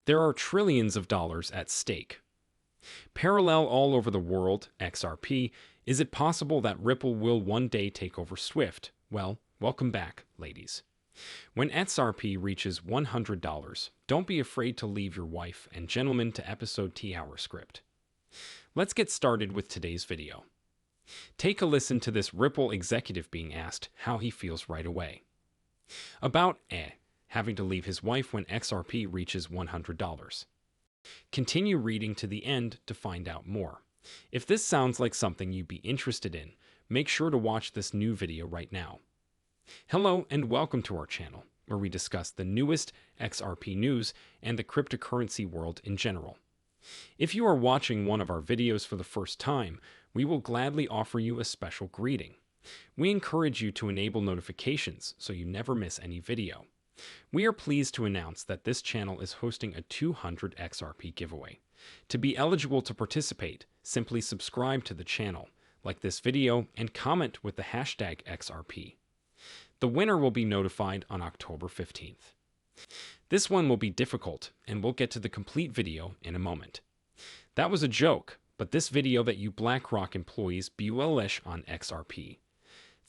There are trillions of dollars at stake. Parallel all over the world, XRP, is it possible that Ripple will one day take over Swift? Well, welcome back, ladies. When XRP reaches $100, don't be afraid to leave your wife and gentlemen to episode T-hour script. Let's get started with today's video. Take a listen to this Ripple executive being asked how he feels right away. About having to leave his wife when XRP reaches $100. Continue reading to the end to find out more. If this sounds like something you'd be interested in, make sure to watch this new video right now. Hello and welcome to our channel, where we discuss the newest XRP news and the cryptocurrency world in general. If you are watching one of our videos for the first time, we will gladly offer you a special greeting. We encourage you to enable notifications so you never miss any video. We are pleased to announce that this channel is hosting a 200 XRP giveaway. To be eligible to participate, simply subscribe to the channel, like this video, and comment with the hashtag XRP. The winner will be notified on October 15th. This one will be difficult, and we'll get to the complete video in a moment. That was a joke, but this video that you BlackRock employees bullish on XRP.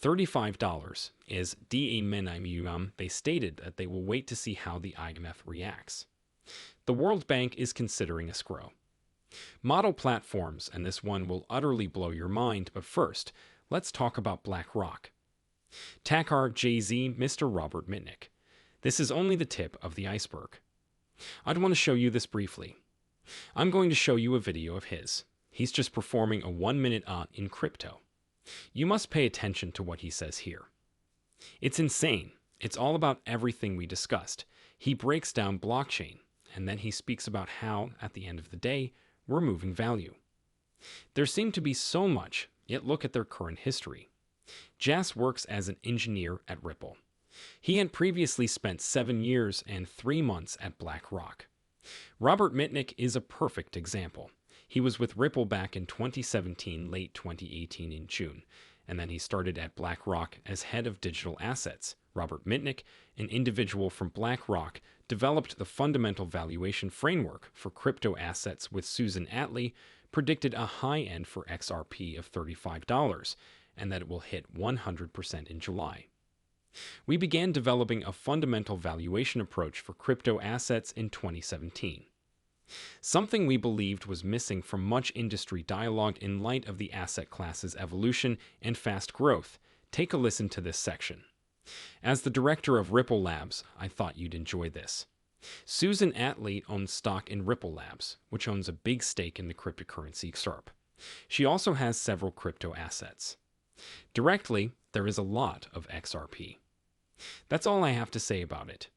$35 is the minimum. They stated that they will wait to see how the IMF reacts. The World Bank is considering escrow model platforms, and this one will utterly blow your mind, but first, let's talk about BlackRock. Takar Jay-Z, Mr. Robert Mitnick. This is only the tip of the iceberg. I'd want to show you this briefly. I'm going to show you a video of his. He's just performing a 1-minute in crypto. You must pay attention to what he says here. It's insane. It's all about everything we discussed. He breaks down blockchain, and then he speaks about how, at the end of the day, we're moving value. There seemed to be so much, yet look at their current history. Jas works as an engineer at Ripple. He had previously spent 7 years and 3 months at BlackRock. Robert Mitnick is a perfect example. He was with Ripple back in 2017, late 2018 in June, and then he started at BlackRock as head of digital assets. Robert Mitnick, an individual from BlackRock, developed the fundamental valuation framework for crypto assets with Susan Atley, predicted a high end for XRP of $35, and that it will hit 100% in July. We began developing a fundamental valuation approach for crypto assets in 2017. Something we believed was missing from much industry dialogue in light of the asset class's evolution and fast growth. Take a listen to this section. As the director of Ripple Labs, I thought you'd enjoy this. Susan Atley owns stock in Ripple Labs, which owns a big stake in the cryptocurrency XRP. She also has several crypto assets. Directly, there is a lot of XRP. That's all I have to say about it.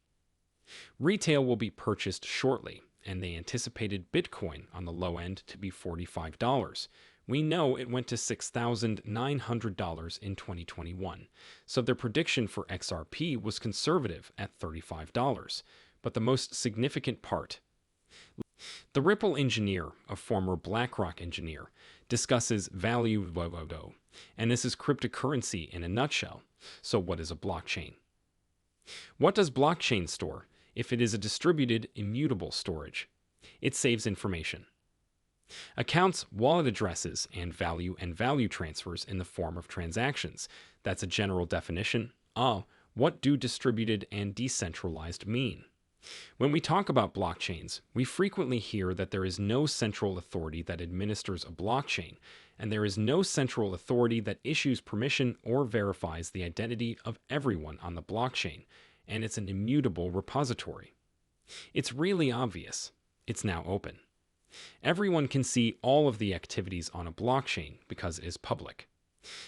Retail will be purchased shortly, and they anticipated Bitcoin on the low end to be $45. We know it went to $6,900 in 2021, so their prediction for XRP was conservative at $35. But the most significant part, the Ripple engineer, a former BlackRock engineer, discusses value, and this is cryptocurrency in a nutshell. So what is a blockchain? What does blockchain store? If it is a distributed, immutable storage, it saves information. Accounts, wallet addresses, and value transfers in the form of transactions. That's a general definition. What do distributed and decentralized mean? When we talk about blockchains, we frequently hear that there is no central authority that administers a blockchain, and there is no central authority that issues permission or verifies the identity of everyone on the blockchain, and it's an immutable repository. It's really obvious. It's now open. Everyone can see all of the activities on a blockchain because it is public.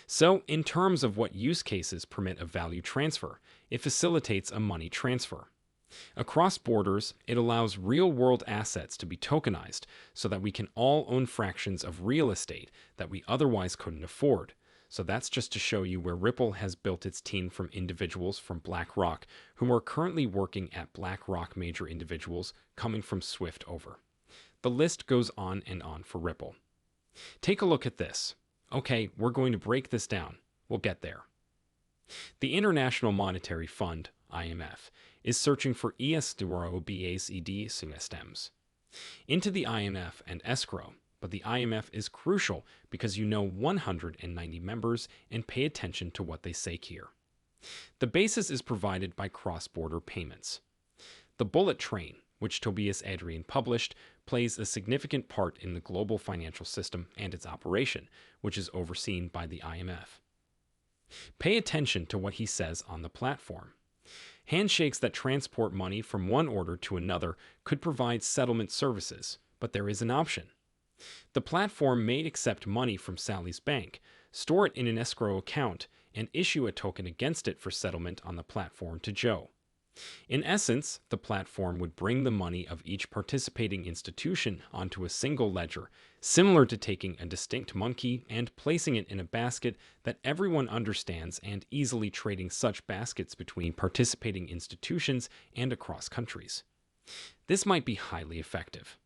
So, in terms of what use cases permit a value transfer, it facilitates a money transfer. Across borders, it allows real-world assets to be tokenized so that we can all own fractions of real estate that we otherwise couldn't afford. So that's just to show you where Ripple has built its team from individuals from BlackRock who are currently working at BlackRock, major individuals coming from Swift over. The list goes on and on for Ripple. Take a look at this. Okay, we're going to break this down. We'll get there. The International Monetary Fund, IMF, is searching for escrow-based systems into the IMF and escrow, but the IMF is crucial because you know 190 members and pay attention to what they say here. The basis is provided by cross-border payments. The bullet train, which Tobias Adrian published, plays a significant part in the global financial system and its operation, which is overseen by the IMF. Pay attention to what he says on the platform. Handshakes that transport money from one order to another could provide settlement services, but there is an option. The platform may accept money from Sally's bank, store it in an escrow account, and issue a token against it for settlement on the platform to Joe. In essence, the platform would bring the money of each participating institution onto a single ledger, similar to taking a distinct monkey and placing it in a basket that everyone understands and easily trading such baskets between participating institutions and across countries. This might be highly effective.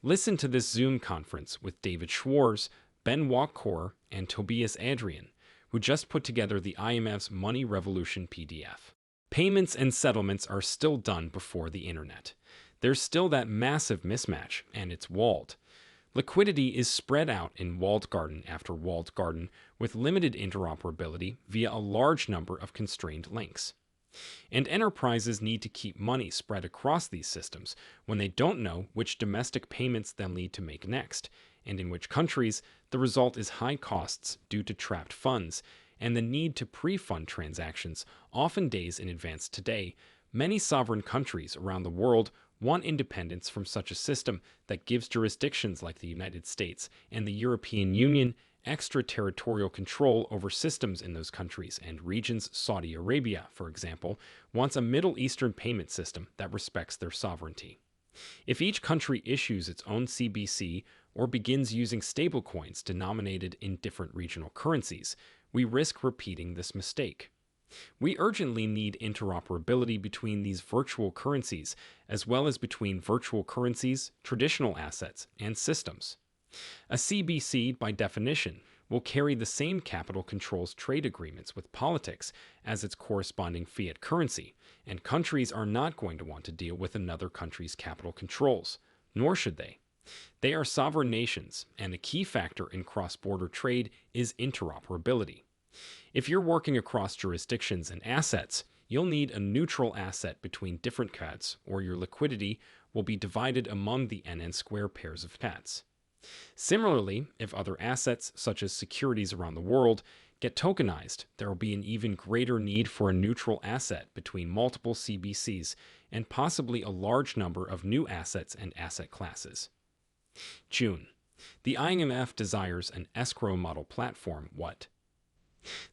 Listen to this Zoom conference with David Schwartz, Ben Walkor, and Tobias Adrian, who just put together the IMF's Money Revolution PDF. Payments and settlements are still done before the internet. There's still that massive mismatch, and it's walled. Liquidity is spread out in walled garden after walled garden with limited interoperability via a large number of constrained links. And enterprises need to keep money spread across these systems when they don't know which domestic payments they'll need to make next, and in which countries the result is high costs due to trapped funds and the need to pre-fund transactions, often days in advance today. Many sovereign countries around the world want independence from such a system that gives jurisdictions like the United States and the European Union extraterritorial control over systems in those countries and regions. Saudi Arabia, for example, wants a Middle Eastern payment system that respects their sovereignty. If each country issues its own CBC or begins using stablecoins denominated in different regional currencies, we risk repeating this mistake. We urgently need interoperability between these virtual currencies, as well as between virtual currencies, traditional assets, and systems. A CBC, by definition, will carry the same capital controls trade agreements with politics as its corresponding fiat currency, and countries are not going to want to deal with another country's capital controls, nor should they. They are sovereign nations, and a key factor in cross-border trade is interoperability. If you're working across jurisdictions and assets, you'll need a neutral asset between different CADs, or your liquidity will be divided among the n-square pairs of CADs. Similarly, if other assets, such as securities around the world, get tokenized, there will be an even greater need for a neutral asset between multiple CBCs and possibly a large number of new assets and asset classes. June. The IMF desires an escrow model platform. What?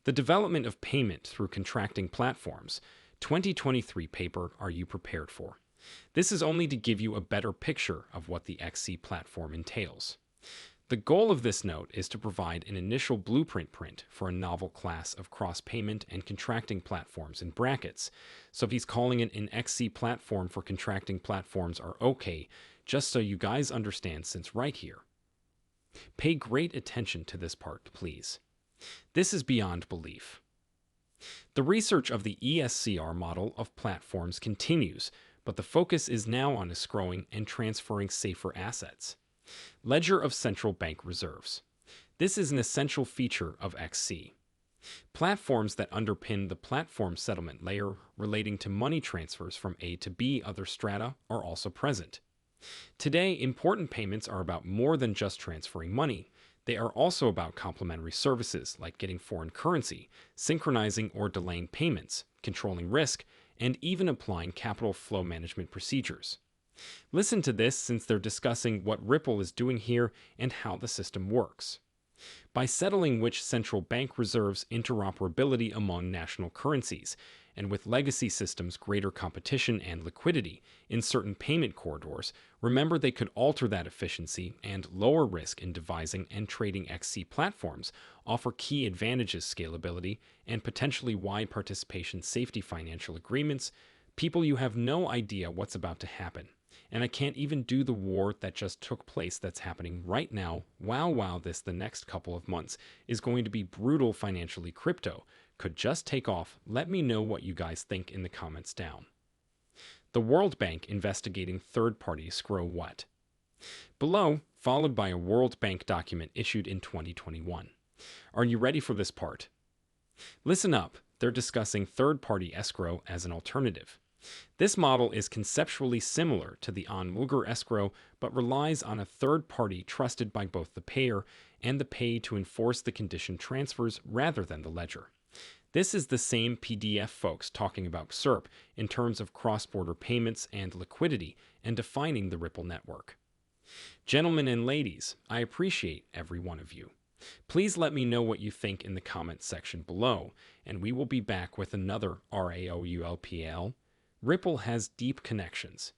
The development of payment through contracting platforms. 2023 paper. Are you prepared for? This is only to give you a better picture of what the XC platform entails. The goal of this note is to provide an initial blueprint print for a novel class of cross-payment and contracting platforms in brackets. So if he's calling it an XC platform for contracting platforms are okay, just so you guys understand since right here. Pay great attention to this part, please. This is beyond belief. The research of the ESCR model of platforms continues, but the focus is now on escrowing and transferring safer assets. Ledger of central bank reserves. This is an essential feature of XC. Platforms that underpin the platform settlement layer relating to money transfers from A to B other strata are also present. Today, important payments are about more than just transferring money. They are also about complementary services like getting foreign currency, synchronizing or delaying payments, controlling risk, and even applying capital flow management procedures. Listen to this since they're discussing what Ripple is doing here and how the system works. By settling which central bank reserves interoperability among national currencies, and with legacy systems greater competition and liquidity in certain payment corridors, remember they could alter that efficiency and lower risk in devising and trading XC platforms, offer key advantages scalability, and potentially wide participation safety financial agreements. People, you have no idea what's about to happen. And I can't even do the war that just took place that's happening right now. Wow, this the next couple of months is going to be brutal financially. Crypto could just take off. Let me know what you guys think in the comments down. The World Bank investigating third-party escrow-what. Below, followed by a World Bank document issued in 2021. Are you ready for this part? Listen up, they're discussing third-party escrow as an alternative. This model is conceptually similar to the onlooker escrow, but relies on a third party trusted by both the payer and the paid to enforce the condition transfers rather than the ledger. This is the same PDF folks talking about XRP in terms of cross-border payments and liquidity and defining the Ripple network. Gentlemen and ladies, I appreciate every one of you. Please let me know what you think in the comments section below, and we will be back with another RAOULPL. Ripple has deep connections.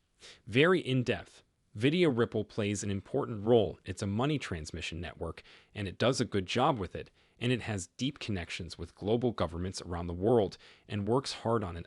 Very in-depth. Video Ripple plays an important role. It's a money transmission network, and it does a good job with it, and it has deep connections with global governments around the world and works hard on it.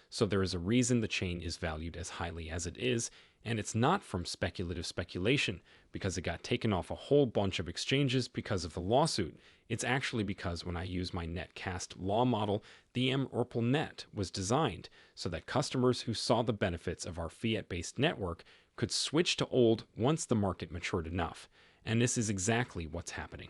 So there is a reason the chain is valued as highly as it is, and it's not from speculative speculation because it got taken off a whole bunch of exchanges because of the lawsuit. It's actually because when I use my netcast law model, the Ripple net was designed so that customers who saw the benefits of our fiat-based network could switch to old once the market matured enough. And this is exactly what's happening.